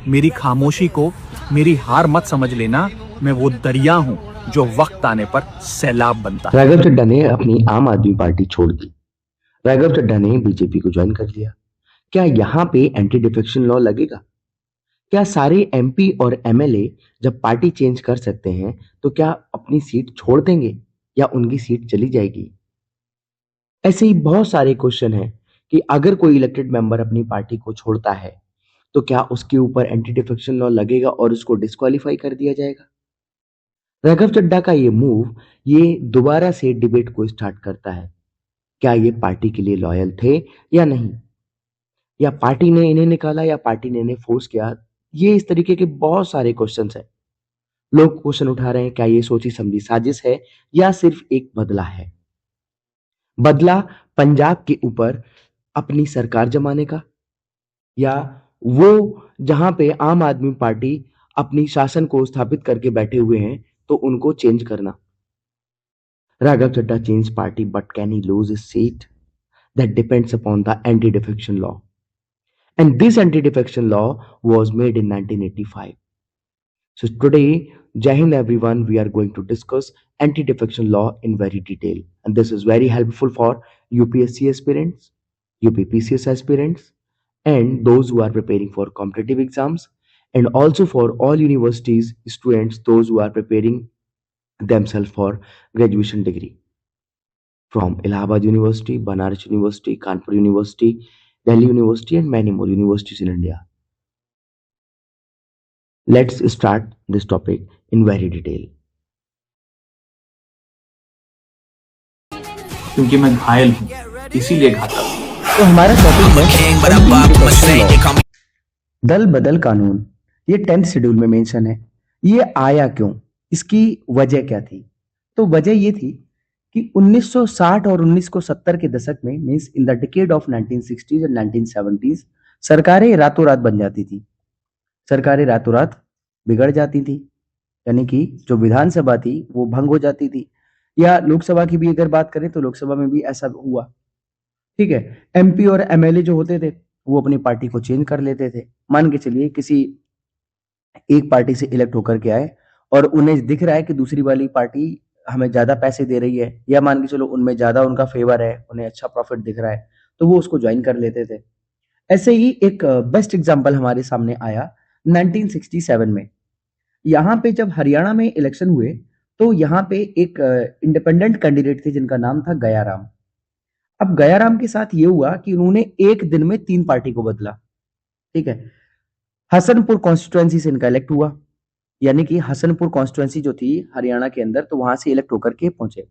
मेरी खामोशी को मेरी हार मत समझ लेना। मैं वो दरिया हूं जो वक्त आने पर सैलाब बनता है। राघव चड्ढा ने अपनी आम आदमी पार्टी छोड़ दी। राघव चड्ढा ने बीजेपी को ज्वाइन कर लिया। क्या यहाँ पे एंटी डिफेक्शन लॉ लगेगा? क्या सारे एमपी और एमएलए जब पार्टी चेंज कर सकते हैं तो क्या अपनी सीट छोड़ देंगे या उनकी सीट चली जाएगी? ऐसे ही बहुत सारे क्वेश्चन हैं कि अगर कोई इलेक्टेड मेंबर अपनी पार्टी को छोड़ता है तो क्या उसके ऊपर एंटी डिफेक्शन लॉ लगेगा और उसको डिस्क्वालीफाई कर दिया जाएगा? राघव चड्ढा का ये मूव ये दोबारा से डिबेट को स्टार्ट करता है। क्या ये पार्टी के लिए लॉयल थे या नहीं, या पार्टी ने इन्हें निकाला या पार्टी ने इन्हें फोर्स किया? ये इस तरीके के बहुत सारे क्वेश्चंस हैं। लोग क्वेश्चन उठा रहे हैं, क्या ये सोची समझी साजिश है या सिर्फ एक बदला है? बदला पंजाब के ऊपर अपनी सरकार जमाने का, या वो जहां पे आम आदमी पार्टी अपनी शासन को स्थापित करके बैठे हुए हैं तो उनको चेंज करना? Raghav Chadha change party but can he lose his seat? That depends upon the anti-defection law. And this anti-defection law was made in 1985. So today, Jai Hind everyone, we are going to discuss anti-defection law in very detail. And this is very helpful for UPSC aspirants, UPPCS aspirants, and those who are preparing for competitive exams, and also for all universities students, those who are preparing themselves for graduation degree. From Allahabad University, Banaras University, Kanpur University, Delhi University, and many more universities in India. Let's start this topic in very detail. क्योंकि मैं घायल हूं इसीलिए घातक हूं। तो हमारा topic है दल बदल कानून। ये 10th शेड्यूल में मेंशन है। ये आया क्यों, इसकी वजह क्या थी? तो वजह ये थी कि 1960 और 1970 के दशक में, means in the decade of 1960s and 1970s, सरकारें रातों रात बन जाती थी, सरकारें रातों रात बिगड़ जाती थी, यानी कि जो विधानसभा थी वो भंग हो जाती थी। या लोकसभा की भी अगर बात करें तो लोकसभा में भी ऐसा हुआ। ठीक है, एमपी और एमएलए जो होते थे वो अपनी पार्टी को चेंज कर लेते थे। मान के चलिए किसी एक पार्टी से इलेक्ट होकर के आए और उन्हें दिख रहा है कि दूसरी वाली पार्टी हमें ज्यादा पैसे दे रही है, या मान के चलो उनमें ज्यादा उनका फेवर है, उन्हें अच्छा प्रॉफिट दिख रहा है, तो वो उसको ज्वाइन कर लेते थे। ऐसे ही एक बेस्ट एग्जांपल हमारे सामने आया 1967 में। यहाँ पे जब हरियाणा में इलेक्शन हुए तो यहाँ पे एक इंडिपेंडेंट कैंडिडेट थे जिनका नाम था गयाराम। अब गयाराम के साथ ये हुआ कि उन्होंने एक दिन में 3 पार्टी को बदला। ठीक है, हसनपुर कॉन्स्टिट्युएंसी से इनका इलेक्ट हुआ, यानी कि हसनपुर कॉन्स्टिट्युएंसी जो थी हरियाणा के अंदर, तो वहां से इलेक्ट होकर के पहुंचे।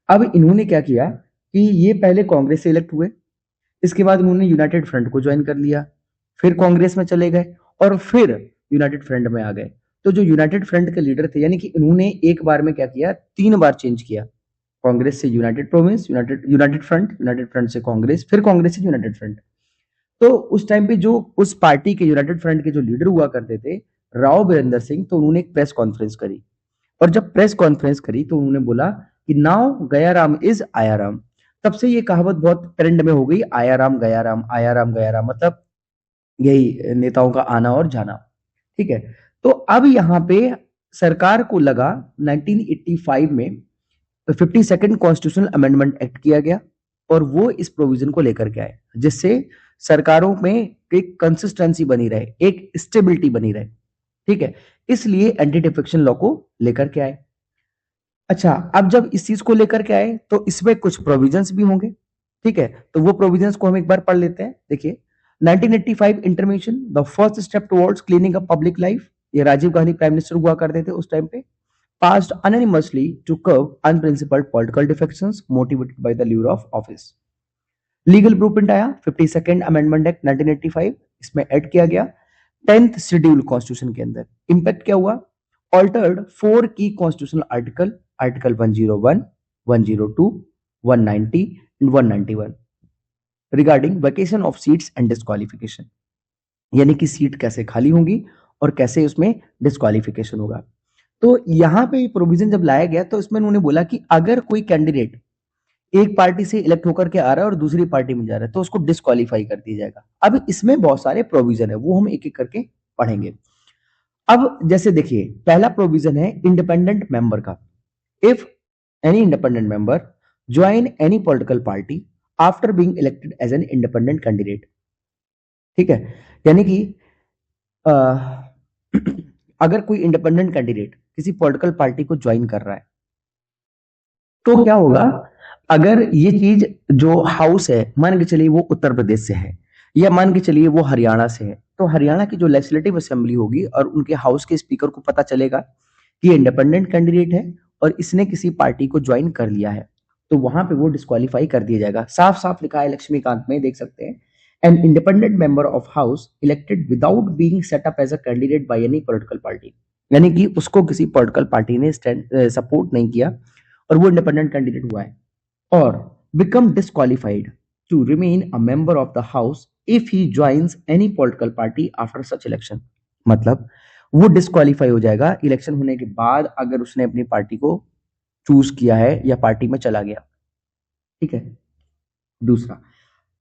अब इन्होंने क्या किया कि ये पहले कांग्रेस से इलेक्ट हुए, इसके बाद उन्होंने यूनाइटेड फ्रंट को ज्वाइन कर लिया, फिर कांग्रेस में चले गए और फिर यूनाइटेड फ्रंट में आ गए। तो जो यूनाइटेड फ्रंट के लीडर थे, यानी कि इन्होंने एक बार में क्या किया, 3 बार चेंज किया, कांग्रेस से यूनाइटेड प्रोविंस, यूनाइटेड फ्रंट से कांग्रेस, फिर कांग्रेस से यूनाइटेड फ्रंट। तो उस टाइम पे जो उस पार्टी के यूनाइटेड फ्रंट के जो लीडर हुआ करते थे राव बीरेंद्र सिंह, तो उन्होंने एक प्रेस कॉन्फ्रेंस करी, और जब प्रेस कॉन्फ्रेंस करी तो उन्होंने बोला कि नाउ गयाराम इज आयाराम। तब से ये कहावत बहुत ट्रेंड में हो गई, आयाराम गयाराम, आयाराम गयाराम, मतलब यही नेताओं का आना और जाना। ठीक है, तो अब यहाँ पे सरकार को लगा 1985 में 52nd कॉन्स्टिट्यूशनल अमेंडमेंट एक्ट किया गया और वो इस प्रोविजन को लेकर के आए जिससे सरकारों में एक कंसिस्टेंसी बनी रहे, एक स्टेबिलिटी बनी रहे। ठीक है, इसलिए एंटी डिफेक्शन लॉ को लेकर के आए। अच्छा, अब जब इस चीज को लेकर के आए तो इसमें कुछ प्रोविजंस भी होंगे। ठीक है, तो वो प्रोविजंस को हम एक बार पढ़ लेते हैं। देखिए, 1985 इंटरमेशन, the first step towards cleaning up public life. ये राजीव गांधी प्राइम मिनिस्टर हुआ करते थे उस टाइम पे। passed unanimously to curb unprincipled political defections motivated by the lure of office. Legal blueprint आया 52nd अमेंडमेंट एक्ट 1985, इसमें ऐड किया गया 10th शेड्यूल कॉन्स्टिट्यूशन के अंदर। इंपैक्ट क्या हुआ, ऑल्टर्ड 4 की constitutional article, article 101, 102, 190 and 191 regarding vacation of seats and disqualification, यानी कि सीट कैसे खाली होंगी और कैसे उसमें डिस्क्वालिफिकेशन होगा। तो यहाँ पे प्रोविजन जब लाया गया तो इसमें उन्होंने बोला कि अगर कोई कैंडिडेट एक पार्टी से इलेक्ट होकर के आ रहा है और दूसरी पार्टी में जा रहा है तो उसको डिस्क्वालीफाई कर दिया जाएगा। अब इसमें बहुत सारे प्रोविजन है, वो हम एक एक करके पढ़ेंगे। अब जैसे देखिए पहला प्रोविजन है इंडिपेंडेंट मेंबर का। If any independent member join any political party after being elected as an independent candidate, ठीक है, यानी कि अ, अगर कोई इंडिपेंडेंट कैंडिडेट किसी पॉलिटिकल पार्टी को ज्वाइन कर रहा है तो क्या होगा, अगर ये चीज जो हाउस है मान के चलिए वो उत्तर प्रदेश से है या मान के चलिए वो हरियाणा से है, तो हरियाणा की जो लेजिस्लेटिव असेंबली होगी और उनके हाउस के स्पीकर को पता चलेगा कि ये इंडिपेंडेंट कैंडिडेट है और इसने किसी पार्टी को ज्वाइन कर लिया है, तो वहां पे वो डिस्क्वालीफाई कर दिया जाएगा। साफ साफ लिखा है लक्ष्मीकांत में, देख सकते हैं, an independent member of house elected without being set up as a candidate by any political party, यानी कि उसको किसी पॉलिटिकल पार्टी ने सपोर्ट नहीं किया और वो इंडिपेंडेंट कैंडिडेट हुआ है, और become disqualified to remain a member of the house if he joins any political party after such election। मतलब वो डिस्क्वालीफाई हो जाएगा इलेक्शन होने के बाद अगर उसने अपनी पार्टी को चूज किया है या पार्टी में चला गया, ठीक है। दूसरा,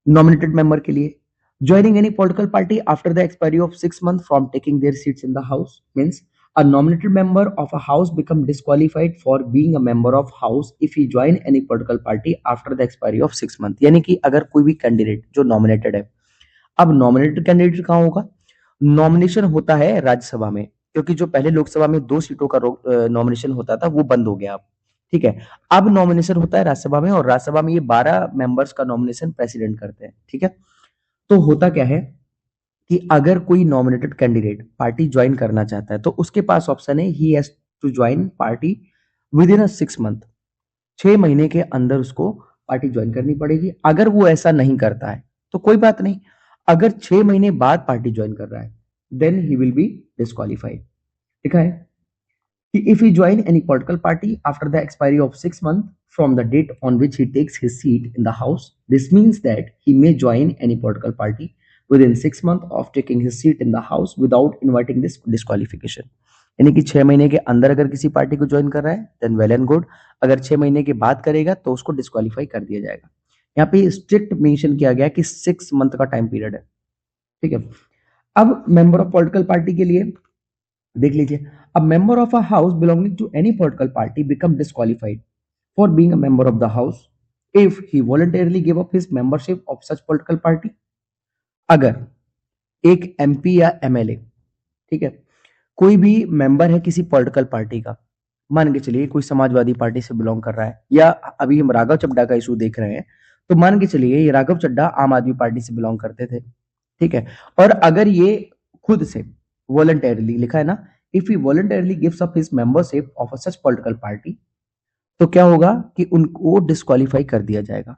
नॉमिनेटेड मेंबर के लिए joining any political party after the expiry of 6 months from taking their seats in the house means a nominated member of a house become disqualified for being a member of house if he join any political party after the expiry of 6 months। यानी कि अगर कोई भी candidate जो nominated है, अब nominated candidate कहाँ होगा, नॉमिनेशन होता है राज्यसभा में, क्योंकि जो पहले लोकसभा में 2 सीटों का नॉमिनेशन होता था वो बंद हो गया अब, ठीक है। अब नॉमिनेशन होता है राज्यसभा में और राज्यसभा में ये 12 मेंबर्स का नॉमिनेशन प्रेसिडेंट करते हैं, ठीक है। तो होता क्या है कि अगर कोई नॉमिनेटेड कैंडिडेट पार्टी ज्वाइन करना चाहता है तो उसके पास ऑप्शन है he has to join party within 6 month, 6 महीने के अंदर उसको पार्टी ज्वाइन करनी पड़ेगी। अगर वो ऐसा नहीं करता है तो कोई बात नहीं, अगर 6 महीने बाद पार्टी ज्वाइन कर रहा है then he will be disqualified. लिखा है कि if he join any political party after the expiry of 6 month from the date on which he takes his seat in the house, this means that he may join any political party within 6 months of taking his seat in the house without inviting this disqualification। यानी कि 6 महीने के अंदर अगर किसी party को join कर रहा है देन वेल एंड गुड, अगर 6 महीने के बाद करेगा तो उसको डिस्क्वालीफाई कर दिया जाएगा। यहाँ पे स्ट्रिक्ट मेंशन किया गया कि 6 month का टाइम पीरियड है, ठीक है। अब मेंबर ऑफ पॉलिटिकल पार्टी के लिए देख लीजिए, a member of a house belonging to any political party become disqualified for being a member of the house if he voluntarily give up his membership of such political party. अगर एक MP या MLA, ठीक है, कोई भी member है किसी political party का, मान के चलिए कोई समाजवादी पार्टी से बिलोंग कर रहा है, या अभी हम राघव चड्ढा का इशू देख रहे हैं तो मान के चलिए ये राघव चड्ढा आम आदमी पार्टी से बिलोंग करते थे, ठीक है, और अगर ये खुद से वॉलंटरली, लिखा है ना, if he voluntarily gives up his membership of such political party, तो क्या होगा कि उनको डिस्क्वालीफाई कर दिया जाएगा।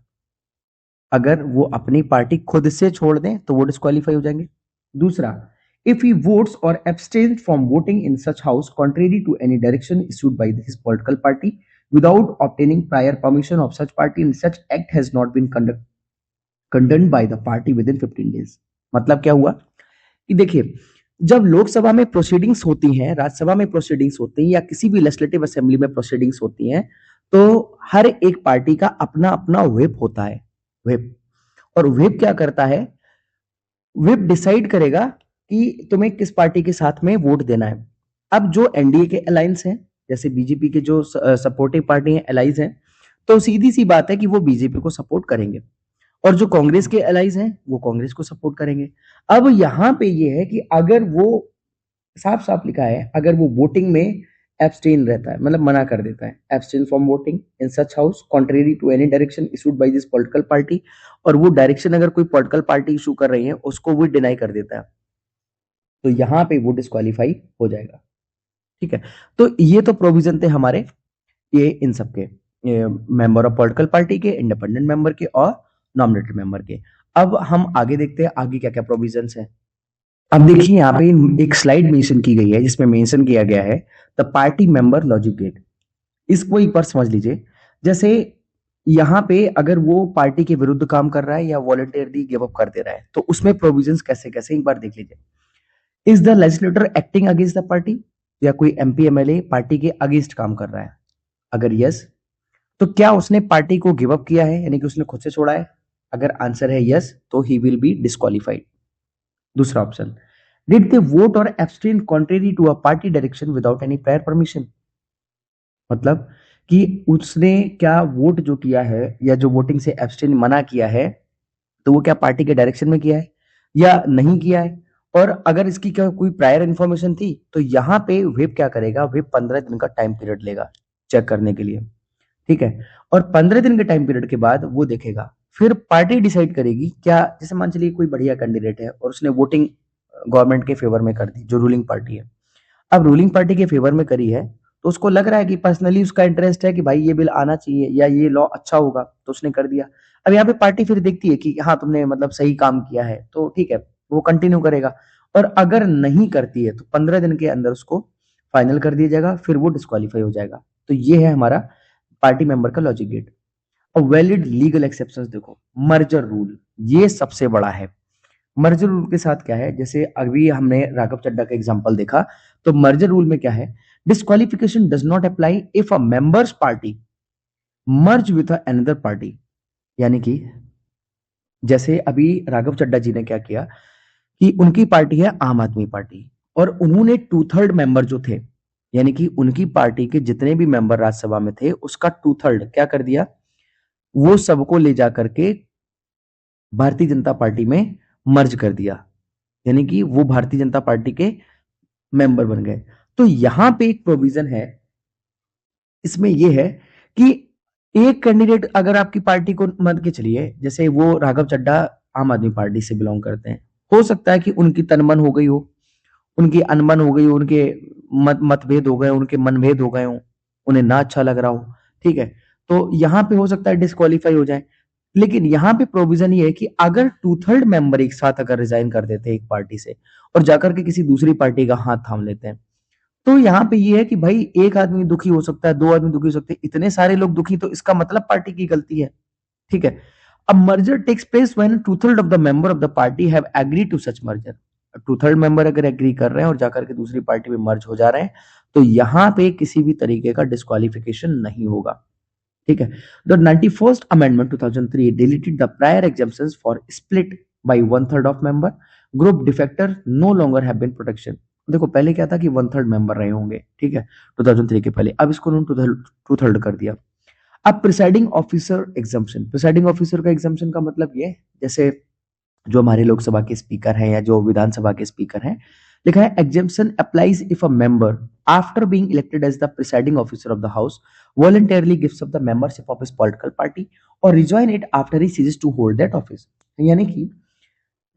अगर वो अपनी पार्टी खुद से छोड़ दें तो वो डिस्क्वालीफाई हो जाएंगे। दूसरा, if he votes or abstains from voting in such house contrary to any direction issued by his political party without obtaining prior permission of such party and such act has not been condoned by the party within 15 days। मतलब क्या हुआ कि देखिए, जब लोकसभा में proceedings होती हैं, राज्यसभा में प्रोसीडिंग्स होती हैं या किसी भी लेजिस्लेटिव असेंबली में प्रोसीडिंग्स होती हैं, तो हर एक पार्टी का अपना अपना व्हिप होता है, व्हिप। और व्हिप क्या करता है, व्हिप डिसाइड करेगा कि तुम्हें किस पार्टी के साथ में वोट देना है। अब जो एनडीए के अलायंस हैं, जैसे बीजेपी के जो सपोर्टिव पार्टी हैं, अलाइज हैं, तो सीधी सी बात है कि वो बीजेपी को सपोर्ट करेंगे, और जो कांग्रेस के अलाइज हैं वो कांग्रेस को सपोर्ट करेंगे। अब यहां पे ये है कि अगर वो साफ साफ लिखा है, अगर वो वोटिंग में एब्सटेन रहता है, मतलब मना कर देता है, abstain from voting in such house contrary to any direction issued by this political party, और वो डायरेक्शन अगर कोई पॉलिटिकल पार्टी इशू कर रही है उसको वो डिनाई कर देता है, तो यहां पे वो डिस्क्वालीफाई हो जाएगा, ठीक है। तो ये तो प्रोविजन थे हमारे ये इन सबके, मेंबर ऑफ पॉलिटिकल पार्टी के, इंडिपेंडेंट मेंबर के और नॉमिनेटेड मेंबर के। अब हम आगे देखते हैं आगे क्या क्या प्रोविजंस हैं। अब देखिए यहाँ पे एक स्लाइड मेंशन की गई है जिसमें मेंशन किया गया है the party member logic gate. इसको एक बार समझ लीजिए, जैसे यहाँ पे अगर वो पार्टी के विरुद्ध काम कर रहा है या वॉलंटियरली गिव अप कर दे रहा है तो उसमें प्रोविजंस कैसे कैसे एक बार देख लीजिए। Is the legislator acting against the party, या कोई एमपी एमएलए पार्टी के अगेंस्ट काम कर रहा है, अगर यस तो क्या उसने पार्टी को गिव अप किया है, यानी कि उसने खुद से छोड़ा है, अगर आंसर है यस तो ही विल बी डिस्क्वालीफाइड। दूसरा option, did they vote or abstain contrary to a party direction without any prior permission? मतलब कि उसने क्या वोट जो किया है या जो वोटिंग से एब्सटेन मना किया है, तो वो क्या पार्टी के डायरेक्शन में किया है या नहीं किया है? और अगर इसकी क्या कोई प्रायर इन्फॉर्मेशन थी, तो यहाँ पे व्हिप क्या करेगा, व्हिप 15 दिन का टाइम पीरियड लेगा चेक करने के लिए, ठीक है। और 15 दिन के टाइम पीरियड के बाद वो देखेगा, फिर पार्टी डिसाइड करेगी क्या, जैसे मान चलिए कोई बढ़िया कैंडिडेट है और उसने वोटिंग गवर्नमेंट के फेवर में कर दी, जो रूलिंग पार्टी है। अब रूलिंग पार्टी के फेवर में करी है, तो उसको लग रहा है कि पर्सनली उसका इंटरेस्ट है कि भाई ये बिल आना चाहिए या ये लॉ अच्छा होगा, तो उसने कर दिया। अब यहाँ पे पार्टी फिर देखती है कि हाँ तुमने मतलब सही काम किया है, तो ठीक है, वो कंटिन्यू करेगा। और अगर नहीं करती है तो 15 दिन के अंदर उसको फाइनल कर दिया जाएगा, फिर वो डिस्क्वालीफाई हो जाएगा। तो ये है हमारा पार्टी मेंबर का लॉजिक गेट। और वैलिड लीगल एक्सेप्शंस देखो, मर्जर रूल ये सबसे बड़ा है। मर्जर रूल के साथ क्या है, जैसे अभी हमने राघव चड्ढा का एग्जांपल देखा, तो मर्जर रूल में क्या है, disqualification does not apply if a members party merge with another party. यानी कि जैसे अभी राघव चड्ढा जी ने क्या किया कि उनकी पार्टी है आम आदमी पार्टी, और उन्होंने 2/3 मेंबर जो थे, यानी कि उनकी पार्टी के जितने भी मेंबर राज्यसभा में थे उसका 2/3 क्या कर दिया, वो सबको ले जा करके भारतीय जनता पार्टी में मर्ज कर दिया, यानी कि वो भारतीय जनता पार्टी के मेंबर बन गए। तो यहां पे एक प्रोविजन है, इसमें ये है कि एक कैंडिडेट अगर आपकी पार्टी को मान के चलिए, जैसे वो राघव चड्ढा आम आदमी पार्टी से बिलोंग करते हैं, हो सकता है कि उनकी तनमन हो गई हो, उनकी अनबन हो गई हो, उनके मतभेद हो गए, उनके मनभेद हो गए हो, उन्हें ना अच्छा लग रहा हो, ठीक है, तो यहाँ पे हो सकता है डिस्क्वालीफाई हो जाए। लेकिन यहाँ पे प्रोविजन ये है कि अगर 2/3 मेंबर एक साथ अगर रिजाइन कर देते हैं एक पार्टी से और जाकर के किसी दूसरी पार्टी का हाथ थाम लेते हैं, तो यहाँ पे ये है कि भाई एक आदमी दुखी हो सकता है, 2 आदमी दुखी हो सकते हैं, इतने सारे लोग दुखी, तो इसका मतलब पार्टी की गलती है, ठीक है। अब merger takes place when 2/3 of the member of the party have agree to such merger. 2/3 member अगर एग्री कर रहे हैं और जाकर के दूसरी पार्टी में मर्ज हो जा रहे हैं, तो यहाँ पे किसी भी तरीके का डिस्क्वालिफिकेशन नहीं होगा, ठीक है। The 91st amendment 2003 deleted the prior exemptions for split by 1/3 of member group defector no longer have been protection. देखो पहले क्या था कि 1/3 मेंबर रहे होंगे, ठीक है, 2003 के पहले, अब इसको उन्होंने 2/3 कर दिया। अब presiding officer exemption, presiding officer का एग्जाम्पशन का मतलब ये, जैसे जो हमारे लोकसभा के स्पीकर हैं या जो विधानसभा के स्पीकर हैं, लिखा है exemption applies if a member after being elected as the presiding officer of the house voluntarily gives up the membership of his political party or rejoin it after he ceases to hold that office। यानी कि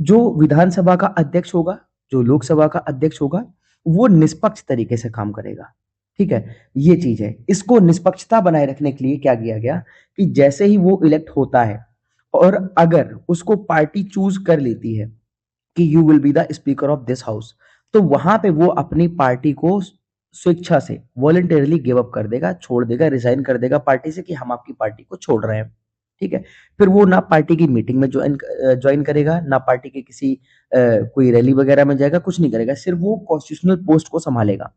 जो विधानसभा का अध्यक्ष होगा, जो लोकसभा का अध्यक्ष होगा, वो निष्पक्ष तरीके से काम करेगा, ठीक है, ये चीज है। इसको निष्पक्षता बनाए रखने के लिए क्या किया गया कि जैसे ही वो इलेक्ट होता है और अगर उसको पार्टी चूज कर लेती है कि you will be the speaker of this house, तो वहां पे वो अपनी पार्टी को स्वेच्छा से वॉलंटरली गिव अप कर देगा, छोड़ देगा, रिजाइन कर देगा पार्टी से कि हम आपकी पार्टी को छोड़ रहे हैं, ठीक है। फिर वो ना पार्टी की मीटिंग में ज्वाइन करेगा, ना पार्टी के किसी कोई रैली वगैरह में जाएगा, कुछ नहीं करेगा, सिर्फ वो कॉन्स्टिट्यूशनल पोस्ट को संभालेगा,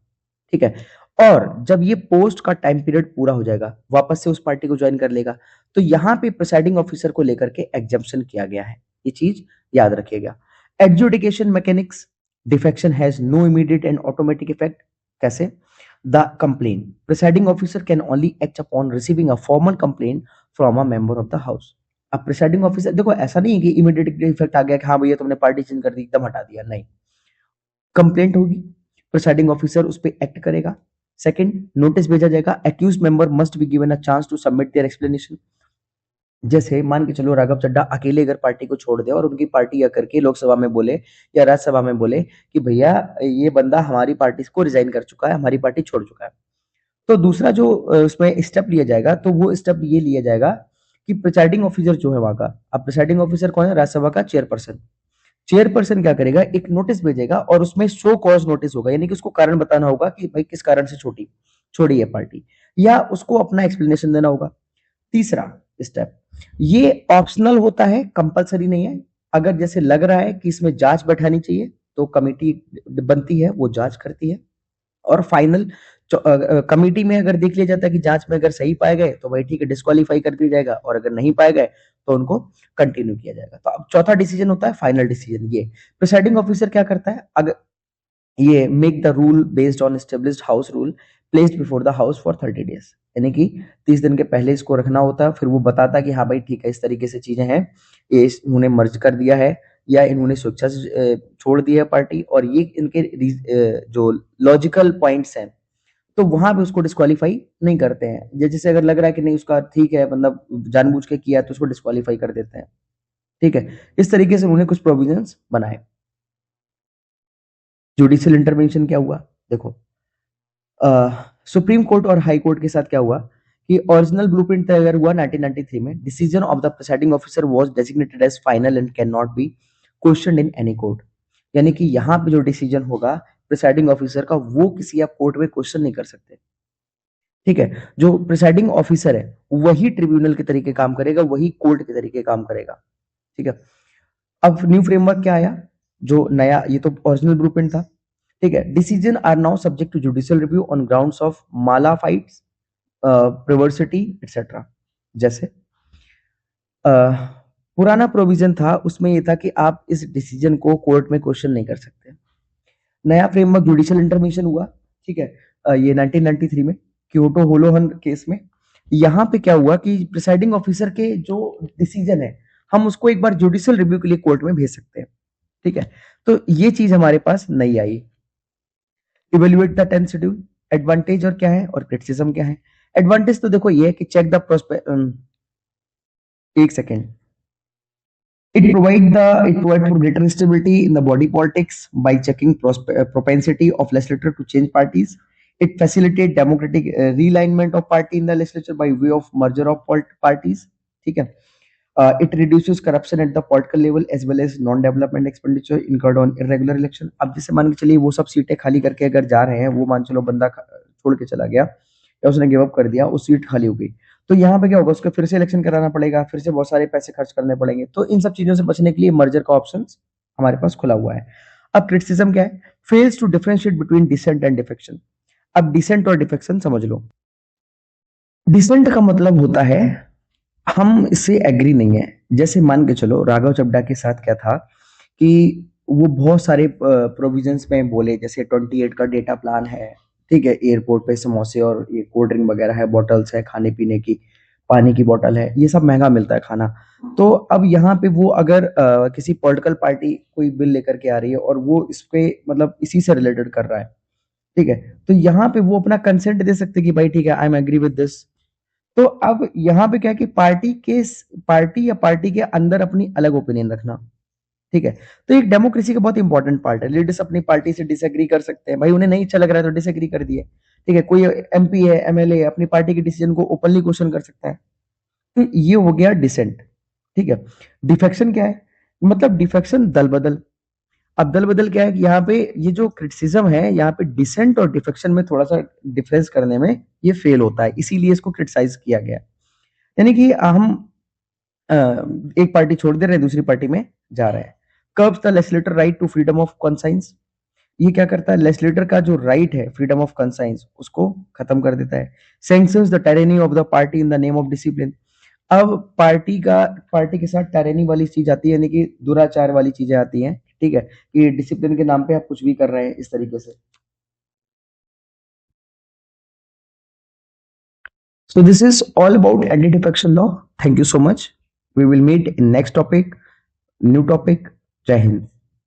ठीक है। और जब ये पोस्ट का टाइम पीरियड पूरा हो जाएगा, वापस से उस पार्टी को ज्वाइन कर लेगा। तो यहाँ पे प्रिसाइडिंग ऑफिसर को लेकर के एग्जम्पशन किया गया है, ये चीज याद रखिएगा। Adjudication mechanics, defection has no immediate and automatic effect. कैसे? The complain presiding officer can only act upon receiving a formal complain from a member of the house. अब प्रिसाइडिंग ऑफिसर, देखो ऐसा नहीं है कि इमीडिएट इफेक्ट आ गया कि हाँ भैया तुमने पार्टी चेंज कर दी एकदम हटा दिया, नहीं, कंप्लेंट होगी, प्रिसाइडिंग ऑफिसर उस पर एक्ट करेगा। सेकंड, नोटिस भेजा जाएगा, accused member must be given a chance to submit their explanation. जैसे मान के चलो राघव चड्ढा अकेले अगर पार्टी को छोड़ दे और उनकी पार्टी आकर के लोकसभा में बोले या राज्यसभा में बोले कि भैया ये बंदा हमारी पार्टी को रिजाइन कर चुका है, हमारी पार्टी छोड़ चुका है, तो दूसरा जो उसमें स्टेप लिया जाएगा, तो वो स्टेप ये लिया जाएगा कि प्रिसाइडिंग ऑफिसर जो है वहां का, अब प्रिसाइडिंग ऑफिसर कौन है? राज्यसभा का चेयरपर्सन। चेयरपर्सन क्या करेगा, एक नोटिस भेजेगा और उसमें शो कॉज नोटिस होगा, यानी कि उसको कारण बताना होगा कि भाई किस कारण से छोड़ी है पार्टी, या उसको अपना एक्सप्लेनेशन देना होगा। तीसरा स्टेप, ये ऑप्शनल होता है, कंपलसरी नहीं है। अगर जैसे लग रहा है कि इसमें जांच बैठानी चाहिए तो कमेटी बनती है, वो जांच करती है और फाइनल कमेटी में अगर देख लिया जाता है कि जांच में अगर सही पाए गए तो भाई ठीक है, डिस्क्वालीफाई कर दिया जाएगा, और अगर नहीं पाए गए तो उनको कंटिन्यू किया जाएगा। तो अब चौथा डिसीजन होता है फाइनल डिसीजन। ये प्रिसाइडिंग ऑफिसर क्या करता है, अगर ये make the rule based on established house rule placed before the house for 30 days, यानी कि 30 दिन के पहले इसको रखना होता है। फिर वो बताता है कि हाँ भाई ठीक है, इस तरीके से चीजें हैं, ये इन्होंने मर्ज कर दिया है या इन्होंने स्वेच्छा से छोड़ दिया है पार्टी, और ये इनके जो लॉजिकल पॉइंट्स हैं, तो वहां पे उसको डिस्क्वालीफाई नहीं करते हैं। जैसे अगर लग रहा है कि नहीं उसका ठीक है, मतलब जानबूझ के किया, तो उसको डिस्क्वालीफाई कर देते हैं। ठीक है, इस तरीके से उन्होंने कुछ प्रोविजंस बनाए। जुडिशियल इंटरवेंशन क्या हुआ, देखो सुप्रीम कोर्ट और हाई कोर्ट के साथ क्या हुआ कि ओरिजिनल ब्लूप्रिंट तैयार हुआ 1993 में। Decision of the presiding officer was designated as final and can not be questioned in any court, यानी कि यहाँ पे जो डिसीजन होगा प्रिसाइडिंग ऑफिसर का, वो किसी आप कोर्ट में क्वेश्चन नहीं कर सकते। ठीक है, जो प्रिसाइडिंग ऑफिसर है वही ट्रिब्यूनल के तरीके काम करेगा, वही कोर्ट के तरीके काम करेगा। ठीक है, अब न्यू फ्रेमवर्क क्या आया, जो नया, ये तो ओरिजिनल ब्लूप्रिंट था। ठीक है, decision are now subject to judicial review on grounds of mala fides, perversity etcetera. जैसे पुराना प्रोविजन था, उसमें ये था कि आप इस डिसीजन को कोर्ट में क्वेश्चन नहीं कर सकते। नया फ्रेमवर्क जुडिशियल इंटरवेंशन हुआ। ठीक है, ये 1993 में क्योटो होलोहन केस में। यहाँ पे क्या हुआ कि प्रिसाइडिंग ऑफिसर के जो डिसीजन है, हम उसको एक बार जुडिशियल रिव्यू के लिए कोर्ट में भेज सकते हैं। ठीक है, तो ये चीज हमारे पास नहीं आई। Evaluate the 10th schedule, advantage और क्या है और क्रिटिसिज्म क्या है। एडवांटेज तो देखो ये है कि चेक द एक second, it provide for greater stability in the body politics by checking propensity of legislature to change parties. It facilitate democratic realignment of party in the legislature by way of merger of parties. ठीक है, it reduces corruption at the political level as well as non-development expenditure incurred on irregular election. अब जैसे मान के चलिए वो सब सीटें खाली करके अगर जा रहे हैं, वो मान चलो बंदा छोड़ के चला गया या उसने गिव अप कर दिया, उस सीट खाली हो गई, तो यहाँ पे क्या होगा, उसको फिर से इलेक्शन कराना पड़ेगा, फिर से बहुत सारे पैसे खर्च करने पड़ेंगे। तो इन सब चीजों से बचने के लिए मर्जर का ऑप्शन हमारे पास खुला हुआ है। अब क्रिटिसिज्म क्या है, fails to differentiate between dissent and defection. अब डिसेंट और डिफेक्शन समझ लो। डिसेंट का मतलब होता है हम इससे एग्री नहीं है। जैसे मान के चलो राघव चड्ढा के साथ क्या था कि वो बहुत सारे प्रोविजंस में बोले, जैसे 28 का डेटा प्लान है। ठीक है, एयरपोर्ट पे समोसे और ये कोल्ड ड्रिंक वगैरह है, बॉटल्स है खाने पीने की, पानी की बोतल है, ये सब महंगा मिलता है खाना। तो अब यहाँ पे वो अगर किसी पॉलिटिकल पार्टी कोई बिल लेकर के आ रही है और वो इस पे मतलब इसी से रिलेटेड कर रहा है, ठीक है, तो यहाँ पे वो अपना कंसेंट दे सकते कि भाई ठीक है, I am agree with this. तो अब यहाँ पे क्या है कि पार्टी या पार्टी के अंदर अपनी अलग ओपिनियन रखना। ठीक है, तो एक डेमोक्रेसी का बहुत इंपॉर्टेंट पार्ट है। लीडर्स अपनी पार्टी से डिसएग्री कर सकते हैं, भाई उन्हें नहीं अच्छा लग रहा है तो डिसएग्री कर दिए। ठीक है, कोई एमपी है, एमएलए अपनी पार्टी के डिसीजन को ओपनली क्वेश्चन कर सकता है। तो ये हो गया डिसेंट। ठीक है, डिफेक्शन क्या है, मतलब डिफेक्शन दल बदल। अब दल बदल क्या है कि यहाँ पे ये जो क्रिटिसिज्म है, यहाँ पे डिसेंट और डिफेक्शन में थोड़ा सा डिफरेंस करने में ये फेल होता है, इसीलिए इसको क्रिटिसाइज किया गया। यानी कि हम एक पार्टी छोड़ दे रहे हैं, दूसरी पार्टी में जा रहे हैं। Curbs the legislator right to freedom of conscience, ये क्या करता है, लेजिस्लेटर का जो राइट है फ्रीडम ऑफ कंसाइंस उसको खत्म कर देता है। Sanctions the टायरेनी of the party in the name of discipline. अब पार्टी के साथ टायरेनी वाली चीज आती है, यानी कि दुराचार वाली चीजें आती हैं। ठीक है, कि डिसिप्लिन के नाम पे आप कुछ भी कर रहे हैं इस तरीके से। So this is all about anti-defection law. Thank you so much. We will meet in next topic, new topic. Jai Hind.